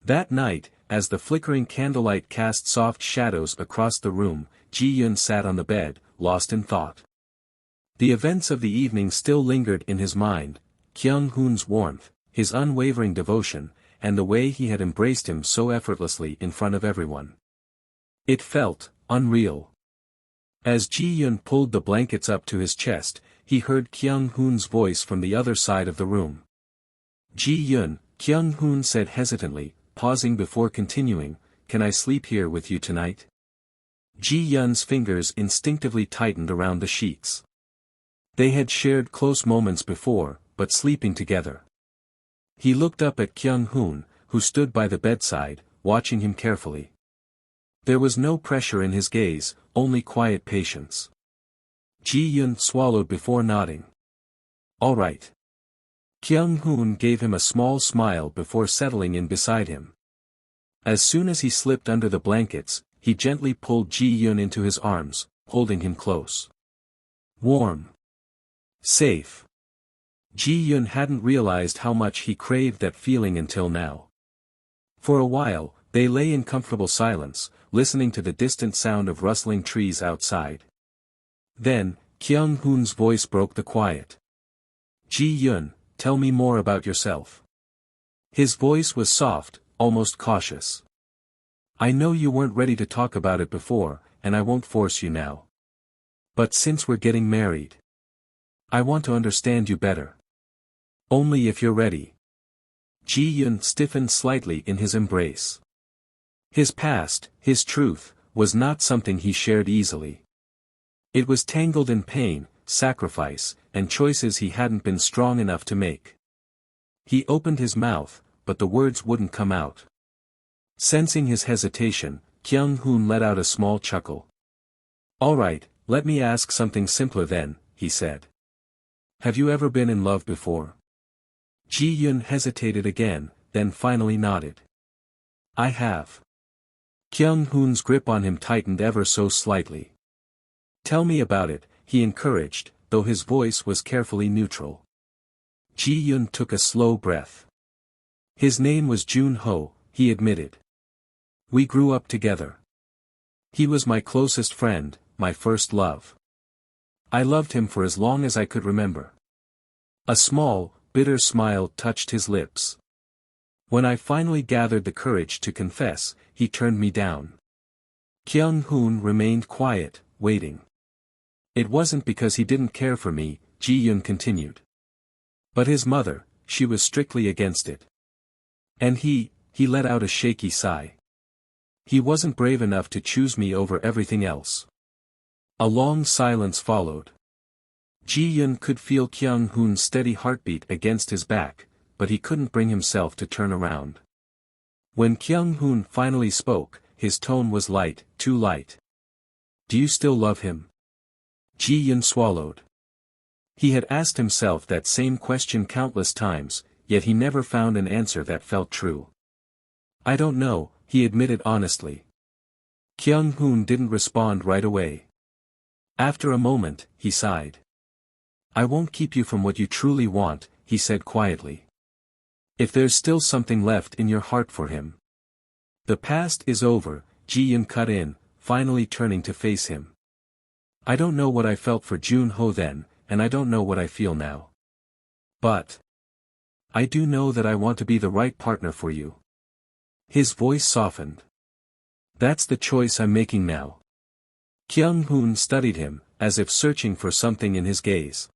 That night, as the flickering candlelight cast soft shadows across the room, Ji-yun sat on the bed, lost in thought. The events of the evening still lingered in his mind, Kyung-hoon's warmth, his unwavering devotion, and the way he had embraced him so effortlessly in front of everyone. It felt unreal. As Ji-yun pulled the blankets up to his chest, he heard Kyung-hoon's voice from the other side of the room. Ji-yun, Kyung-hoon said hesitantly, pausing before continuing, "Can I sleep here with you tonight?" Ji-yun's fingers instinctively tightened around the sheets. They had shared close moments before, but sleeping together. He looked up at Kyung-hoon, who stood by the bedside, watching him carefully. There was no pressure in his gaze, only quiet patience. Ji-yun swallowed before nodding. "All right." Kyung-hoon gave him a small smile before settling in beside him. As soon as he slipped under the blankets, he gently pulled Ji-yun into his arms, holding him close. Warm. Safe. Ji-yun hadn't realized how much he craved that feeling until now. For a while, they lay in comfortable silence, listening to the distant sound of rustling trees outside. Then, Kyung-hoon's voice broke the quiet. "Ji-yun, tell me more about yourself." His voice was soft, almost cautious. "I know you weren't ready to talk about it before, and I won't force you now. But since we're getting married, I want to understand you better. Only if you're ready." Ji-yun stiffened slightly in his embrace. His past, his truth, was not something he shared easily. It was tangled in pain, sacrifice, and choices he hadn't been strong enough to make. He opened his mouth, but the words wouldn't come out. Sensing his hesitation, Kyung-hoon let out a small chuckle. "All right, let me ask something simpler then," he said. "Have you ever been in love before?" Ji-yun hesitated again, then finally nodded. "I have." Kyung-hoon's grip on him tightened ever so slightly. "Tell me about it," he encouraged, though his voice was carefully neutral. Ji-yun took a slow breath. "His name was Jun-ho," he admitted. "We grew up together. He was my closest friend, my first love. I loved him for as long as I could remember." A small, bitter smile touched his lips. "When I finally gathered the courage to confess, he turned me down." Kyung-hoon remained quiet, waiting. "It wasn't because he didn't care for me," Ji-yun continued. "But his mother, she was strictly against it. And he let out a shaky sigh. He wasn't brave enough to choose me over everything else." A long silence followed. Ji-yun could feel Kyung-hoon's steady heartbeat against his back, but he couldn't bring himself to turn around. When Kyung-hoon finally spoke, his tone was light, too light. "Do you still love him?" Ji-yun swallowed. He had asked himself that same question countless times, yet he never found an answer that felt true. "I don't know," he admitted honestly. Kyung-hoon didn't respond right away. After a moment, he sighed. "I won't keep you from what you truly want," he said quietly. "If there's still something left in your heart for him." "The past is over," Ji-yun cut in, finally turning to face him. "I don't know what I felt for Jun-ho then, and I don't know what I feel now. But I do know that I want to be the right partner for you." His voice softened. "That's the choice I'm making now." Kyung-hoon studied him, as if searching for something in his gaze.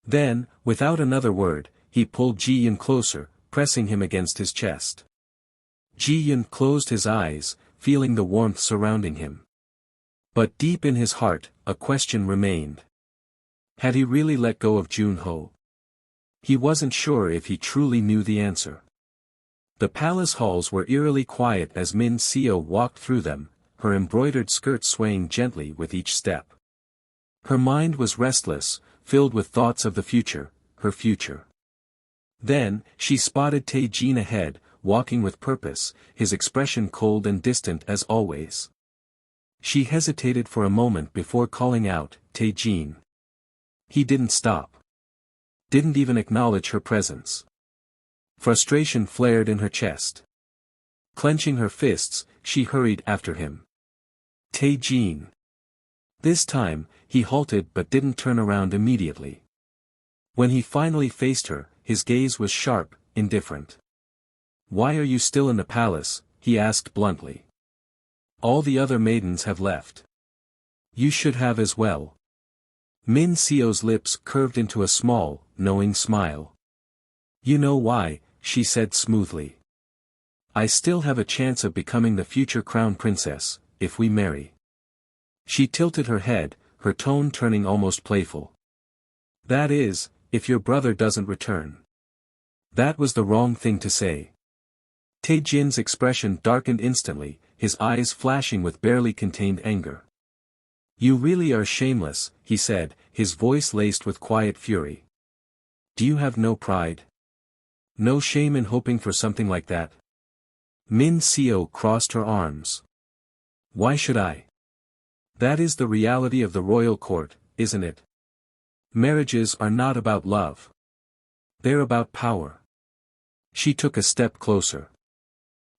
Then, without another word, he pulled Ji-yun closer, pressing him against his chest. Ji-yun closed his eyes, feeling the warmth surrounding him. But deep in his heart, a question remained. Had he really let go of Jun-ho? He wasn't sure if he truly knew the answer. The palace halls were eerily quiet as Min Seo walked through them, her embroidered skirt swaying gently with each step. Her mind was restless, filled with thoughts of the future, her future. Then, she spotted Tae-jin ahead, walking with purpose, his expression cold and distant as always. She hesitated for a moment before calling out, "Tae-jin." He didn't stop. Didn't even acknowledge her presence. Frustration flared in her chest. Clenching her fists, she hurried after him. Tae-jin. This time, he halted but didn't turn around immediately. When he finally faced her, his gaze was sharp, indifferent. "Why are you still in the palace?" he asked bluntly. "All the other maidens have left. You should have as well." Min Seo's lips curved into a small, knowing smile. "You know why," she said smoothly. "I still have a chance of becoming the future crown princess, if we marry." She tilted her head, her tone turning almost playful. "That is, if your brother doesn't return." That was the wrong thing to say. Tae-jin's expression darkened instantly, his eyes flashing with barely contained anger. "You really are shameless," he said, his voice laced with quiet fury. "Do you have no pride? No shame in hoping for something like that?" Min Seo crossed her arms. "Why should I? That is the reality of the royal court, isn't it? Marriages are not about love. They're about power." She took a step closer.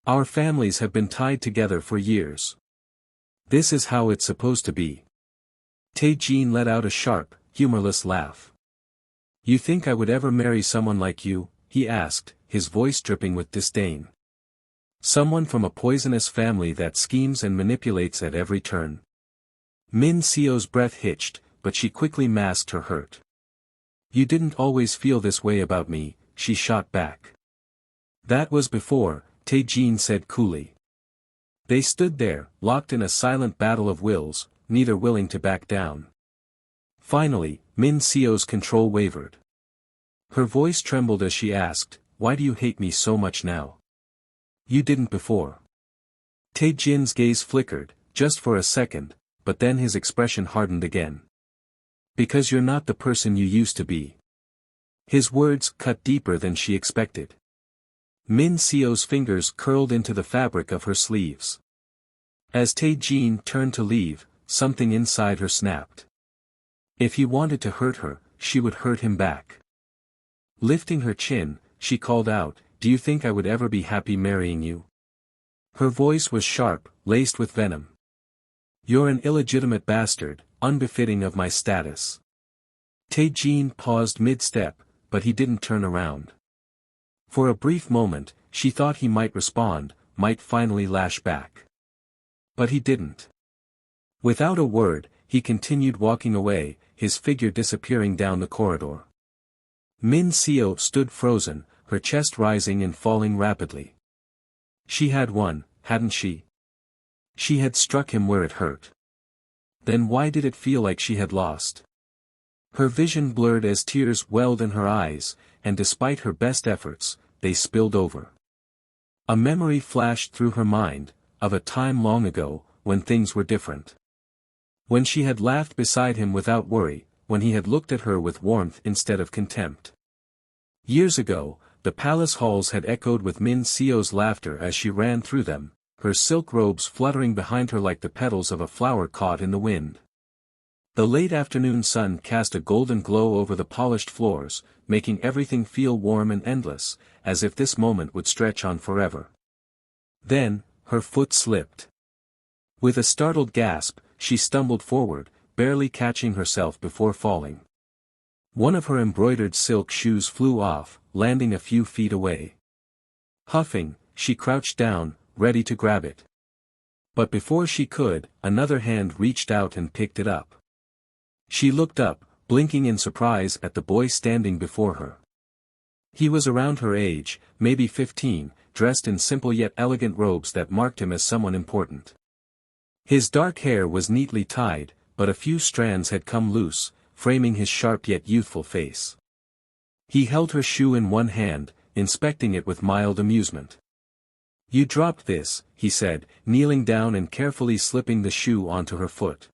"Our families have been tied together for years. This is how it's supposed to be." Tae-jin let out a sharp, humorless laugh. "You think I would ever marry someone like you?" he asked, his voice dripping with disdain. "Someone from a poisonous family that schemes and manipulates at every turn." Min Seo's breath hitched, but she quickly masked her hurt. "You didn't always feel this way about me," she shot back. "That was before," Tae-jin said coolly. They stood there, locked in a silent battle of wills, neither willing to back down. Finally, Min Seo's control wavered. Her voice trembled as she asked, "Why do you hate me so much now? You didn't before." Tae-jin's gaze flickered, just for a second, but then his expression hardened again. "Because you're not the person you used to be." His words cut deeper than she expected. Min Seo's fingers curled into the fabric of her sleeves. As Tae-jin turned to leave, something inside her snapped. If he wanted to hurt her, she would hurt him back. Lifting her chin, she called out, "Do you think I would ever be happy marrying you?" Her voice was sharp, laced with venom. "You're an illegitimate bastard, unbefitting of my status." Tae-jin paused mid-step, but he didn't turn around. For a brief moment, she thought he might respond, might finally lash back. But he didn't. Without a word, he continued walking away, his figure disappearing down the corridor. Min Seo stood frozen, her chest rising and falling rapidly. She had won, hadn't she? She had struck him where it hurt. Then why did it feel like she had lost? Her vision blurred as tears welled in her eyes, and despite her best efforts, they spilled over. A memory flashed through her mind, of a time long ago, when things were different. When she had laughed beside him without worry, when he had looked at her with warmth instead of contempt. Years ago, the palace halls had echoed with Min Seo's laughter as she ran through them, her silk robes fluttering behind her like the petals of a flower caught in the wind. The late afternoon sun cast a golden glow over the polished floors, making everything feel warm and endless, as if this moment would stretch on forever. Then, her foot slipped. With a startled gasp, she stumbled forward, barely catching herself before falling. One of her embroidered silk shoes flew off, landing a few feet away. Huffing, she crouched down, ready to grab it. But before she could, another hand reached out and picked it up. She looked up, blinking in surprise at the boy standing before her. He was around her age, maybe 15, dressed in simple yet elegant robes that marked him as someone important. His dark hair was neatly tied, but a few strands had come loose, framing his sharp yet youthful face. He held her shoe in one hand, inspecting it with mild amusement. "You dropped this," he said, kneeling down and carefully slipping the shoe onto her foot.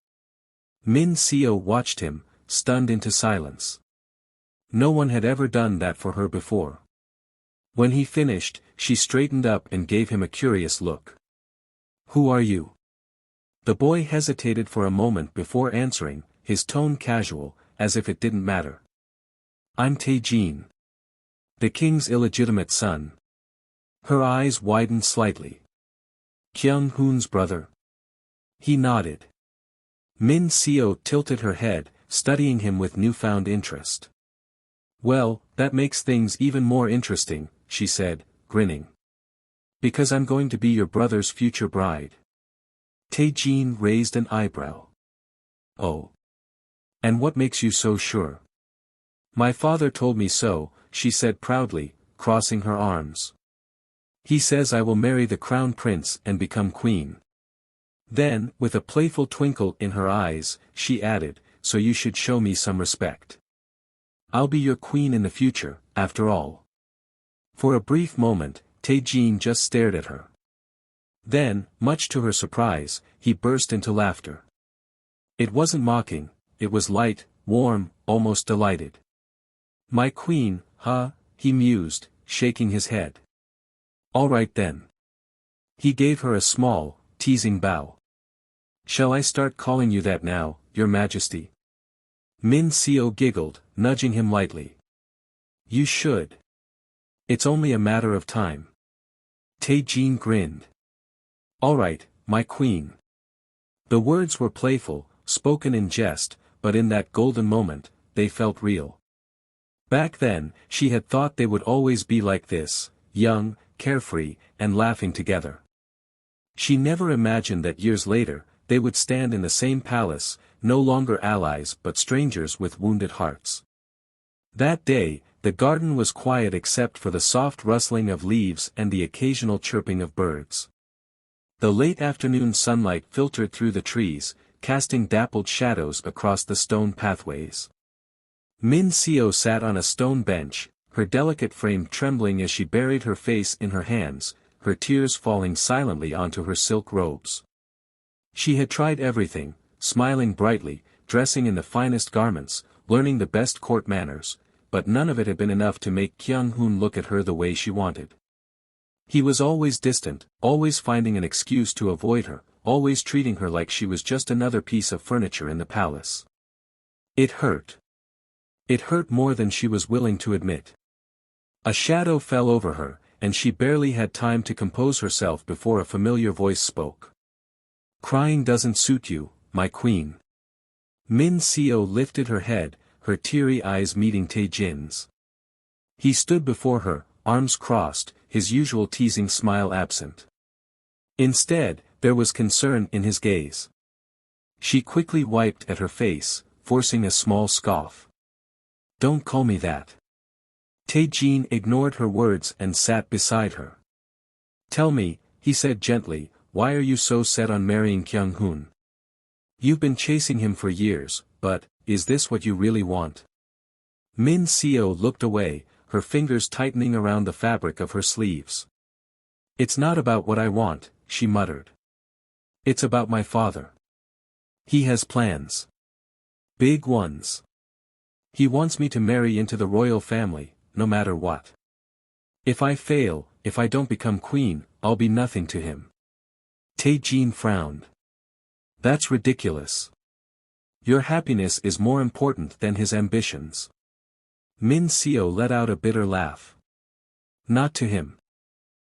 Min Seo watched him, stunned into silence. No one had ever done that for her before. When he finished, she straightened up and gave him a curious look. "Who are you?" The boy hesitated for a moment before answering, his tone casual, as if it didn't matter. "I'm Tae-jin, the king's illegitimate son." Her eyes widened slightly. Kyung-hoon's brother? He nodded. Min Seo tilted her head, studying him with newfound interest. Well, that makes things even more interesting, she said, grinning. Because I'm going to be your brother's future bride. Tae-jin raised an eyebrow. Oh. And what makes you so sure? My father told me so, she said proudly, crossing her arms. He says I will marry the crown prince and become queen. Then, with a playful twinkle in her eyes, she added, so you should show me some respect. I'll be your queen in the future, after all. For a brief moment, Tae-jin just stared at her. Then, much to her surprise, he burst into laughter. It wasn't mocking, it was light, warm, almost delighted. My queen, huh? He mused, shaking his head. All right then. He gave her a small, teasing bow. Shall I start calling you that now, your majesty? Min Seo giggled, nudging him lightly. You should. It's only a matter of time. Tae-jin grinned. All right, my queen. The words were playful, spoken in jest, but in that golden moment, they felt real. Back then, she had thought they would always be like this, young, carefree, and laughing together. She never imagined that years later, they would stand in the same palace, no longer allies but strangers with wounded hearts. That day, the garden was quiet except for the soft rustling of leaves and the occasional chirping of birds. The late afternoon sunlight filtered through the trees, casting dappled shadows across the stone pathways. Min Seo sat on a stone bench, her delicate frame trembling as she buried her face in her hands, her tears falling silently onto her silk robes. She had tried everything, smiling brightly, dressing in the finest garments, learning the best court manners, but none of it had been enough to make Kyung-hoon look at her the way she wanted. He was always distant, always finding an excuse to avoid her, always treating her like she was just another piece of furniture in the palace. It hurt. It hurt more than she was willing to admit. A shadow fell over her, and she barely had time to compose herself before a familiar voice spoke. Crying doesn't suit you, my queen. Min Seo lifted her head, her teary eyes meeting Tae-jin's. He stood before her, arms crossed, his usual teasing smile absent. Instead, there was concern in his gaze. She quickly wiped at her face, forcing a small scoff. Don't call me that. Tae-jin ignored her words and sat beside her. Tell me, he said gently, why are you so set on marrying Kyung-hoon? You've been chasing him for years, but, is this what you really want? Min Seo looked away, her fingers tightening around the fabric of her sleeves. It's not about what I want, she muttered. It's about my father. He has plans. Big ones. He wants me to marry into the royal family, no matter what. If I fail, if I don't become queen, I'll be nothing to him. Tae-jin frowned. That's ridiculous. Your happiness is more important than his ambitions. Min Seo let out a bitter laugh. Not to him.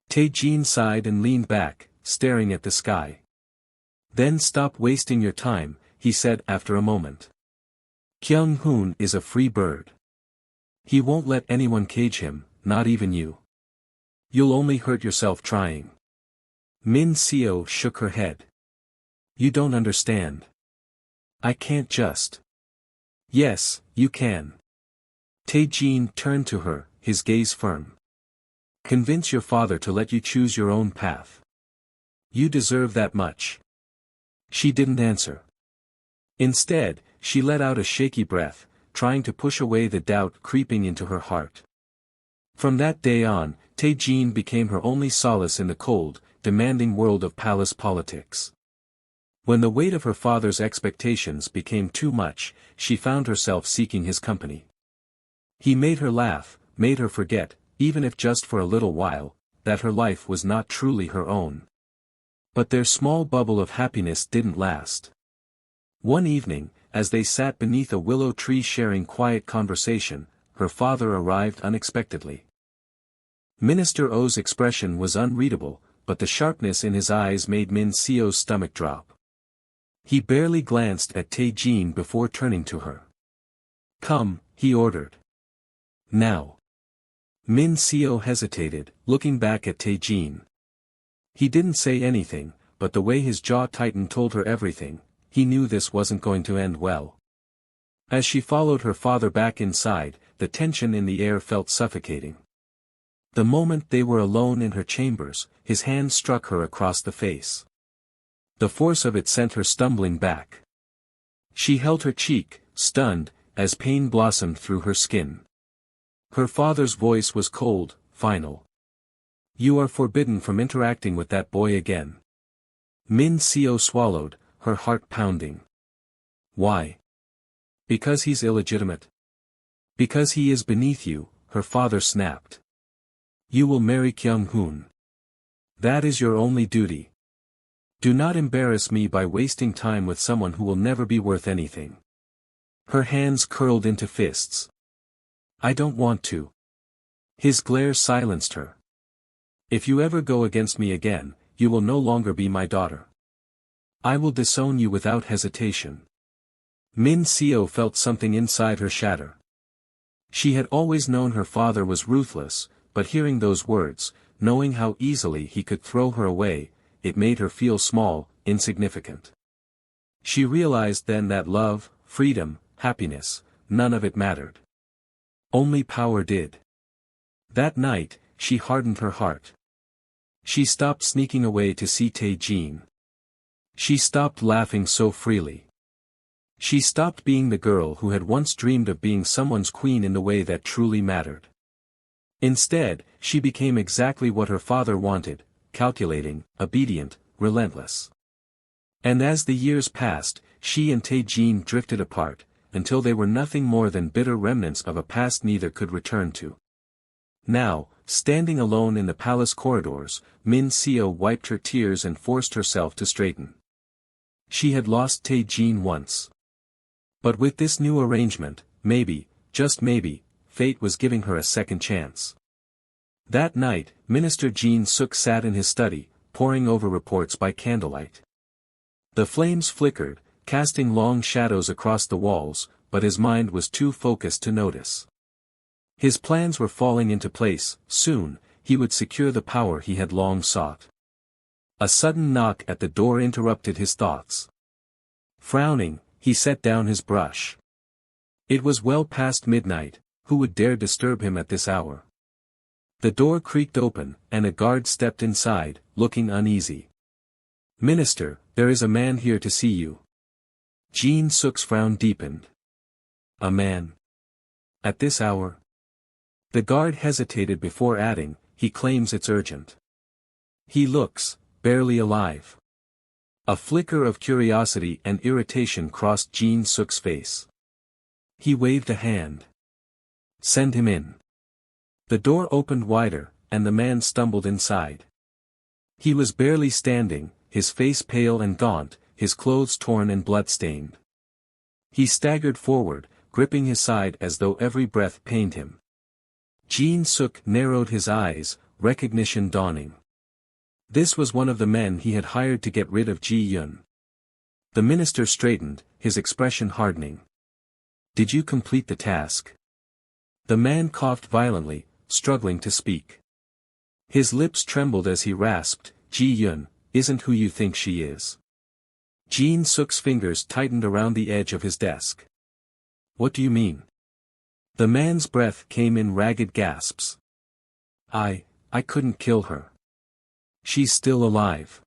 Tae-jin sighed and leaned back, staring at the sky. Then stop wasting your time, he said after a moment. Kyung-hoon is a free bird. He won't let anyone cage him, not even you. You'll only hurt yourself trying. Min Seo shook her head. You don't understand. I can't just. Yes, you can. Tae-jin turned to her, his gaze firm. Convince your father to let you choose your own path. You deserve that much. She didn't answer. Instead, she let out a shaky breath, trying to push away the doubt creeping into her heart. From that day on, Tae-jin became her only solace in the cold, demanding world of palace politics. When the weight of her father's expectations became too much, she found herself seeking his company. He made her laugh, made her forget, even if just for a little while, that her life was not truly her own. But their small bubble of happiness didn't last. One evening, as they sat beneath a willow tree sharing quiet conversation, her father arrived unexpectedly. Minister O's expression was unreadable, but the sharpness in his eyes made Min Seo's stomach drop. He barely glanced at Tae-jin before turning to her. "Come," he ordered. "Now." Min Seo hesitated, looking back at Tae-jin. He didn't say anything, but the way his jaw tightened told her everything. He knew this wasn't going to end well. As she followed her father back inside, the tension in the air felt suffocating. The moment they were alone in her chambers, his hand struck her across the face. The force of it sent her stumbling back. She held her cheek, stunned, as pain blossomed through her skin. Her father's voice was cold, final. "You are forbidden from interacting with that boy again." Min Seo swallowed, her heart pounding. "Why?" "Because he's illegitimate." "Because he is beneath you," her father snapped. "You will marry Kyung-hoon. That is your only duty. Do not embarrass me by wasting time with someone who will never be worth anything." Her hands curled into fists. "I don't want to." His glare silenced her. "If you ever go against me again, you will no longer be my daughter. I will disown you without hesitation." Min Seo felt something inside her shatter. She had always known her father was ruthless, but hearing those words, knowing how easily he could throw her away, it made her feel small, insignificant. She realized then that love, freedom, happiness, none of it mattered. Only power did. That night, she hardened her heart. She stopped sneaking away to see Tae-jin. She stopped laughing so freely. She stopped being the girl who had once dreamed of being someone's queen in the way that truly mattered. Instead, she became exactly what her father wanted, calculating, obedient, relentless. And as the years passed, she and Tae-jin drifted apart, until they were nothing more than bitter remnants of a past neither could return to. Now, standing alone in the palace corridors, Min Seo wiped her tears and forced herself to straighten. She had lost Tae-jin once. But with this new arrangement, maybe, just maybe, fate was giving her a second chance. That night, Minister Jin Suk sat in his study, poring over reports by candlelight. The flames flickered, casting long shadows across the walls, but his mind was too focused to notice. His plans were falling into place. Soon, he would secure the power he had long sought. A sudden knock at the door interrupted his thoughts. Frowning, he set down his brush. It was well past midnight. Who would dare disturb him at this hour? The door creaked open, and a guard stepped inside, looking uneasy. "Minister, there is a man here to see you." Jin Suk's frown deepened. "A man? At this hour?" The guard hesitated before adding, "He claims it's urgent. He looks, barely alive." A flicker of curiosity and irritation crossed Jin Suk's face. He waved a hand. "Send him in." The door opened wider, and the man stumbled inside. He was barely standing, his face pale and gaunt, his clothes torn and blood-stained. He staggered forward, gripping his side as though every breath pained him. Jin Suk narrowed his eyes, recognition dawning. This was one of the men he had hired to get rid of Ji Yun. The minister straightened, his expression hardening. "Did you complete the task?" The man coughed violently, struggling to speak. His lips trembled as he rasped, "Ji Yun, isn't who you think she is." Jin Suk's fingers tightened around the edge of his desk. "What do you mean?" The man's breath came in ragged gasps. I couldn't kill her. She's still alive."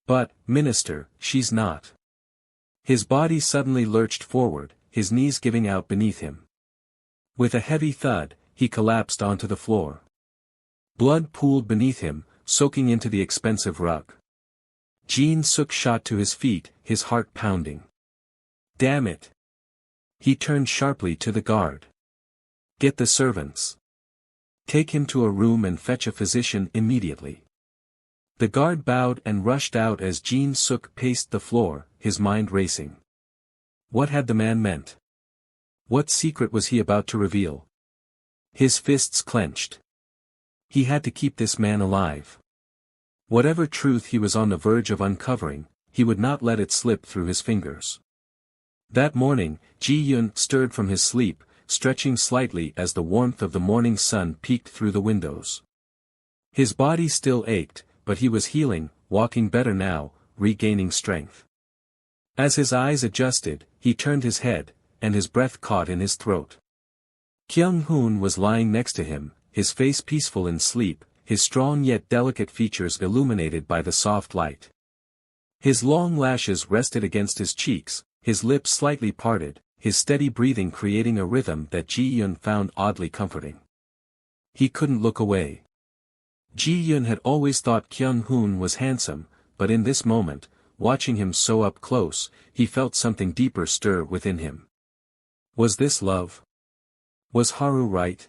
"But, Minister, she's not." His body suddenly lurched forward, his knees giving out beneath him. With a heavy thud, he collapsed onto the floor. Blood pooled beneath him, soaking into the expensive rug. Jin Suk shot to his feet, his heart pounding. "Damn it!" He turned sharply to the guard. "Get the servants. Take him to a room and fetch a physician immediately." The guard bowed and rushed out as Jin Suk paced the floor, his mind racing. What had the man meant? What secret was he about to reveal? His fists clenched. He had to keep this man alive. Whatever truth he was on the verge of uncovering, he would not let it slip through his fingers. That morning, Ji-yun stirred from his sleep, stretching slightly as the warmth of the morning sun peeked through the windows. His body still ached, but he was healing, walking better now, regaining strength. As his eyes adjusted, he turned his head, and his breath caught in his throat. Kyung-hoon was lying next to him, his face peaceful in sleep, his strong yet delicate features illuminated by the soft light. His long lashes rested against his cheeks, his lips slightly parted, his steady breathing creating a rhythm that Ji-yun found oddly comforting. He couldn't look away. Ji-yun had always thought Kyung-hoon was handsome, but in this moment, watching him so up close, he felt something deeper stir within him. Was this love? Was Haru right?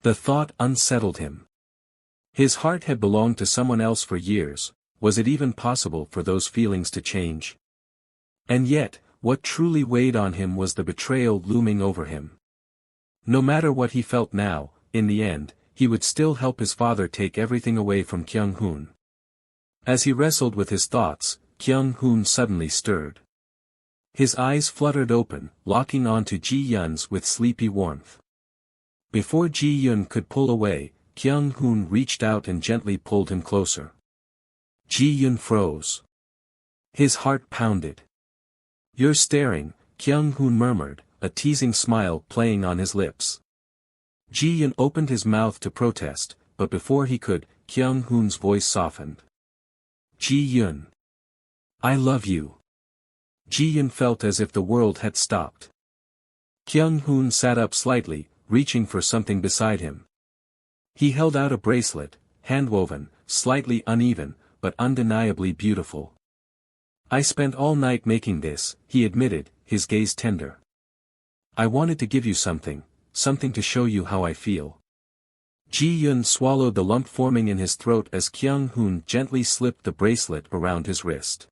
The thought unsettled him. His heart had belonged to someone else for years, was it even possible for those feelings to change? And yet, what truly weighed on him was the betrayal looming over him. No matter what he felt now, in the end, he would still help his father take everything away from Kyung-hoon. As he wrestled with his thoughts, Kyung-hoon suddenly stirred. His eyes fluttered open, locking onto Ji-yun's with sleepy warmth. Before Ji-yun could pull away, Kyung-hoon reached out and gently pulled him closer. Ji-yun froze. His heart pounded. "You're staring," Kyung-hoon murmured, a teasing smile playing on his lips. Ji-yun opened his mouth to protest, but before he could, Kyung-hoon's voice softened. "Ji-yun. I love you." Ji-yun felt as if the world had stopped. Kyung-hoon sat up slightly, reaching for something beside him. He held out a bracelet, handwoven, slightly uneven, but undeniably beautiful. "I spent all night making this," he admitted, his gaze tender. "I wanted to give you something to show you how I feel." Ji-yun swallowed the lump forming in his throat as Kyung-hoon gently slipped the bracelet around his wrist.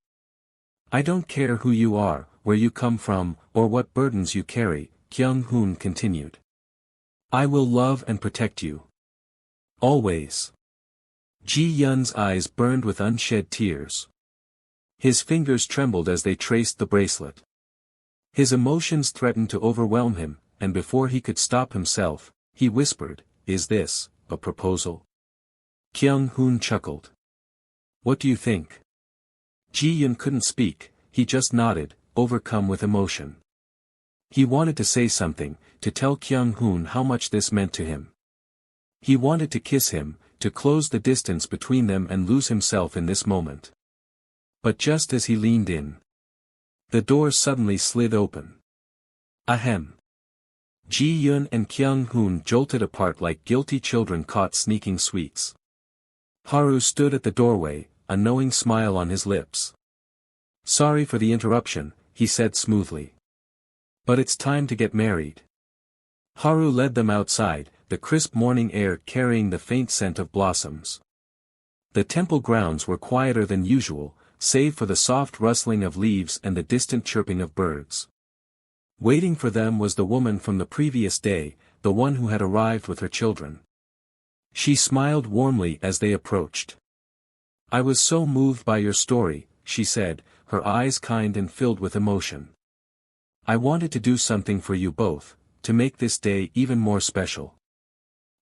"I don't care who you are, where you come from, or what burdens you carry," Kyung-hoon continued. "I will love and protect you. Always." Ji-yun's eyes burned with unshed tears. His fingers trembled as they traced the bracelet. His emotions threatened to overwhelm him, and before he could stop himself, he whispered, "Is this a proposal?" Kyung-hoon chuckled. "What do you think?" Ji-yun couldn't speak, he just nodded, overcome with emotion. He wanted to say something, to tell Kyung-hoon how much this meant to him. He wanted to kiss him, to close the distance between them and lose himself in this moment. But just as he leaned in, the door suddenly slid open. Ahem. Ji-yun and Kyung-hoon jolted apart like guilty children caught sneaking sweets. Haru stood at the doorway, a knowing smile on his lips. "Sorry for the interruption," he said smoothly. "But it's time to get married." Haru led them outside, the crisp morning air carrying the faint scent of blossoms. The temple grounds were quieter than usual, save for the soft rustling of leaves and the distant chirping of birds. Waiting for them was the woman from the previous day, the one who had arrived with her children. She smiled warmly as they approached. "I was so moved by your story," she said, her eyes kind and filled with emotion. "I wanted to do something for you both, to make this day even more special."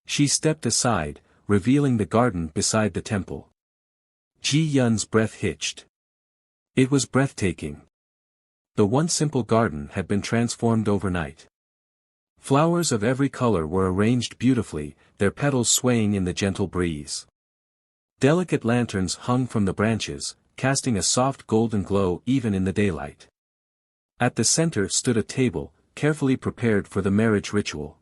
She stepped aside, revealing the garden beside the temple. Ji-yun's breath hitched. It was breathtaking. The one simple garden had been transformed overnight. Flowers of every color were arranged beautifully, their petals swaying in the gentle breeze. Delicate lanterns hung from the branches, casting a soft golden glow even in the daylight. At the center stood a table, carefully prepared for the marriage ritual.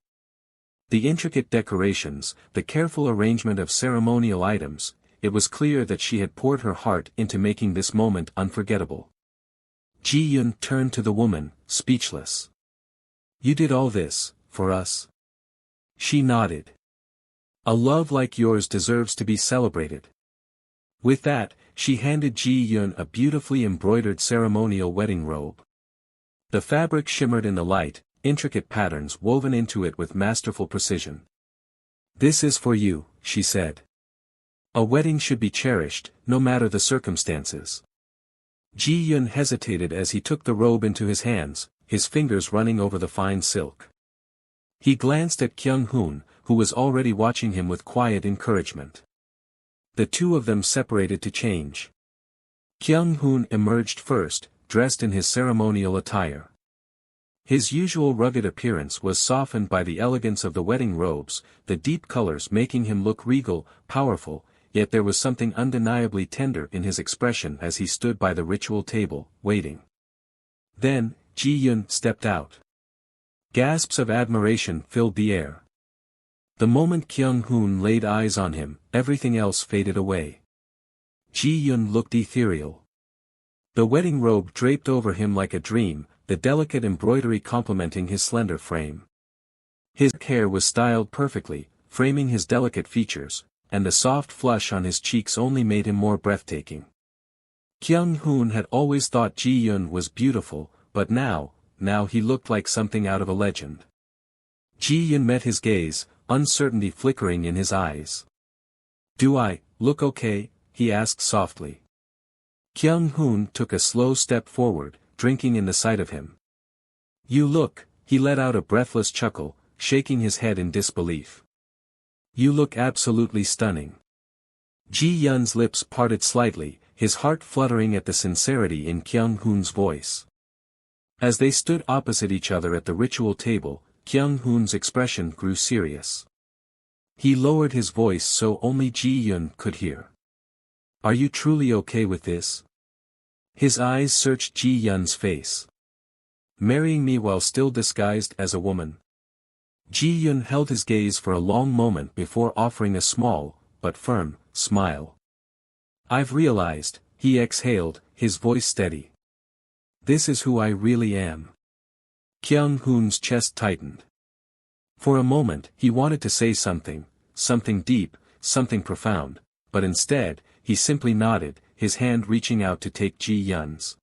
The intricate decorations, the careful arrangement of ceremonial items, it was clear that she had poured her heart into making this moment unforgettable. Ji-yun turned to the woman, speechless. "You did all this, for us?" She nodded. "A love like yours deserves to be celebrated." With that, she handed Ji-yun a beautifully embroidered ceremonial wedding robe. The fabric shimmered in the light, intricate patterns woven into it with masterful precision. "This is for you," she said. A wedding should be cherished, no matter the circumstances. Ji-yun hesitated as he took the robe into his hands, his fingers running over the fine silk. He glanced at Kyung-hoon, who was already watching him with quiet encouragement. The two of them separated to change. Kyung-hoon emerged first, dressed in his ceremonial attire. His usual rugged appearance was softened by the elegance of the wedding robes, the deep colors making him look regal, powerful, yet there was something undeniably tender in his expression as he stood by the ritual table, waiting. Then, Ji-yun stepped out. Gasps of admiration filled the air. The moment Kyung-hoon laid eyes on him, everything else faded away. Ji-yun looked ethereal. The wedding robe draped over him like a dream, the delicate embroidery complementing his slender frame. His hair was styled perfectly, framing his delicate features, and the soft flush on his cheeks only made him more breathtaking. Kyung-hoon had always thought Ji-yun was beautiful, but now he looked like something out of a legend. Ji-yun met his gaze, uncertainty flickering in his eyes. "Do I look okay?" he asked softly. Kyung-hoon took a slow step forward, drinking in the sight of him. "You look," he let out a breathless chuckle, shaking his head in disbelief. "You look absolutely stunning." Ji-yun's lips parted slightly, his heart fluttering at the sincerity in Kyung-hoon's voice. As they stood opposite each other at the ritual table, Kyung-hoon's expression grew serious. He lowered his voice so only Ji-yun could hear. "Are you truly okay with this?" His eyes searched Ji-yun's face. "Marrying me while still disguised as a woman?" Ji-yun held his gaze for a long moment before offering a small, but firm, smile. "I've realized," he exhaled, his voice steady. "This is who I really am." Kyung-hoon's chest tightened. For a moment he wanted to say something deep, something profound, but instead, he simply nodded, his hand reaching out to take Ji-yun's.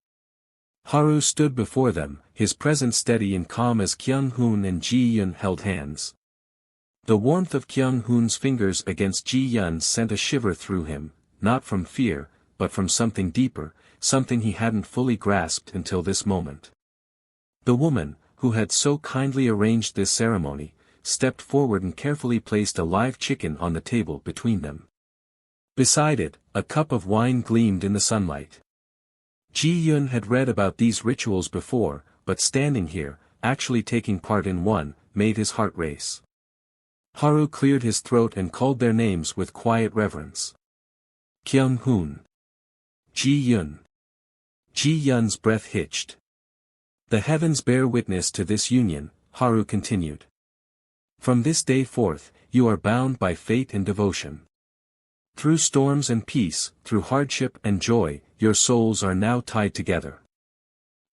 Haru stood before them, his presence steady and calm as Kyung-hoon and Ji-yun held hands. The warmth of Kyung-hoon's fingers against Ji-yun's sent a shiver through him, not from fear, but from something deeper, something he hadn't fully grasped until this moment. The woman, who had so kindly arranged this ceremony, stepped forward and carefully placed a live chicken on the table between them. Beside it, a cup of wine gleamed in the sunlight. Ji-yun had read about these rituals before, but standing here, actually taking part in one, made his heart race. Haru cleared his throat and called their names with quiet reverence. Kyung-hoon. Ji-yun. Ji-yun's breath hitched. "The heavens bear witness to this union," Haru continued. "From this day forth, you are bound by fate and devotion. Through storms and peace, through hardship and joy, your souls are now tied together."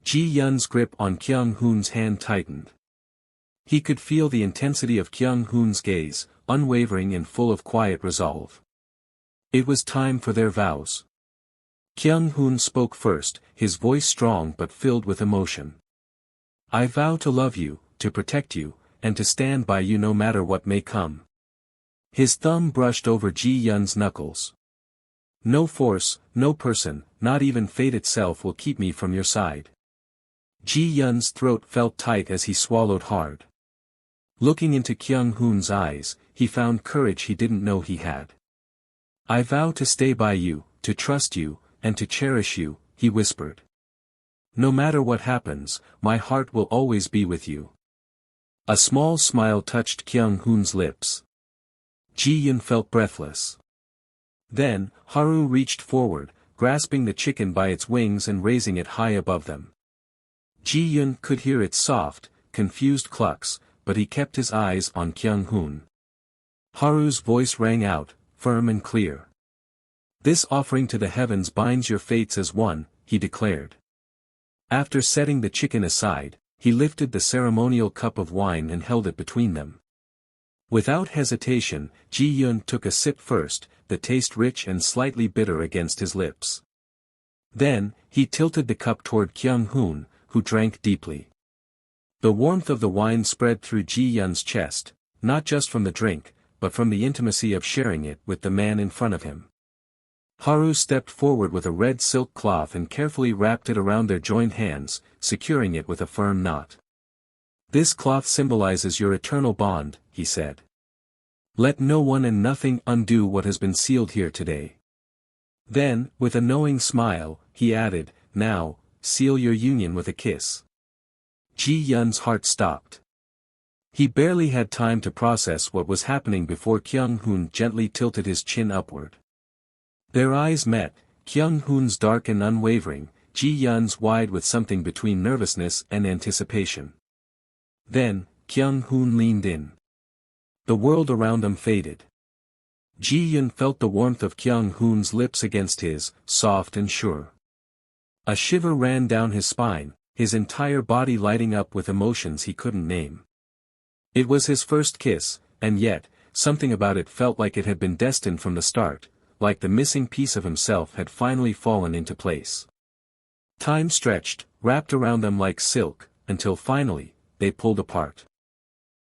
Ji-yun's grip on Kyung-hoon's hand tightened. He could feel the intensity of Kyung-hoon's gaze, unwavering and full of quiet resolve. It was time for their vows. Kyung-hoon spoke first, his voice strong but filled with emotion. "I vow to love you, to protect you, and to stand by you no matter what may come." His thumb brushed over Ji-yun's knuckles. "No force, no person, not even fate itself will keep me from your side." Ji-yun's throat felt tight as he swallowed hard. Looking into Kyung-hoon's eyes, he found courage he didn't know he had. "I vow to stay by you, to trust you, and to cherish you," he whispered. "No matter what happens, my heart will always be with you." A small smile touched Kyung-hoon's lips. Ji-yun felt breathless. Then, Haru reached forward, grasping the chicken by its wings and raising it high above them. Ji-yun could hear its soft, confused clucks, but he kept his eyes on Kyung-hoon. Haru's voice rang out, firm and clear. "This offering to the heavens binds your fates as one," he declared. After setting the chicken aside, he lifted the ceremonial cup of wine and held it between them. Without hesitation, Ji-yun took a sip first, the taste rich and slightly bitter against his lips. Then, he tilted the cup toward Kyung-hoon, who drank deeply. The warmth of the wine spread through Ji-yun's chest, not just from the drink, but from the intimacy of sharing it with the man in front of him. Haru stepped forward with a red silk cloth and carefully wrapped it around their joined hands, securing it with a firm knot. "This cloth symbolizes your eternal bond," he said. "Let no one and nothing undo what has been sealed here today." Then, with a knowing smile, he added, "Now, seal your union with a kiss." Ji-yun's heart stopped. He barely had time to process what was happening before Kyung-hoon gently tilted his chin upward. Their eyes met, Kyung-hoon's dark and unwavering, Ji-yun's wide with something between nervousness and anticipation. Then, Kyung-hoon leaned in. The world around them faded. Ji-yun felt the warmth of Kyung-hoon's lips against his, soft and sure. A shiver ran down his spine, his entire body lighting up with emotions he couldn't name. It was his first kiss, and yet, something about it felt like it had been destined from the start, like the missing piece of himself had finally fallen into place. Time stretched, wrapped around them like silk, until finally, they pulled apart.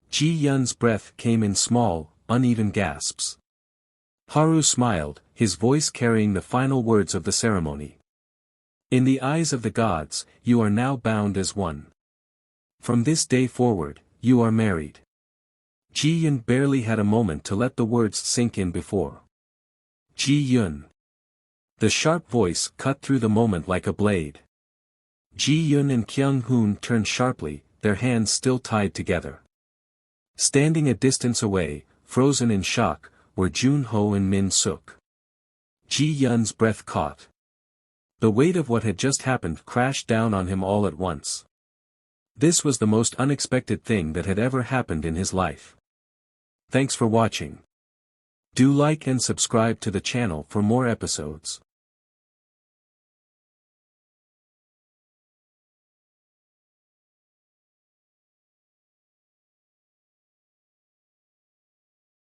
Ji-yun's breath came in small, uneven gasps. Haru smiled, his voice carrying the final words of the ceremony. "In the eyes of the gods, you are now bound as one. From this day forward, you are married." Ji-yun barely had a moment to let the words sink in before. "Ji-yun." The sharp voice cut through the moment like a blade. Ji-yun and Kyung-hoon turned sharply, their hands still tied together. Standing a distance away, frozen in shock, were Jun-ho and Min-suk. Ji-yun's breath caught. The weight of what had just happened crashed down on him all at once. This was the most unexpected thing that had ever happened in his life. Thanks for watching. Do like and subscribe to the channel for more episodes.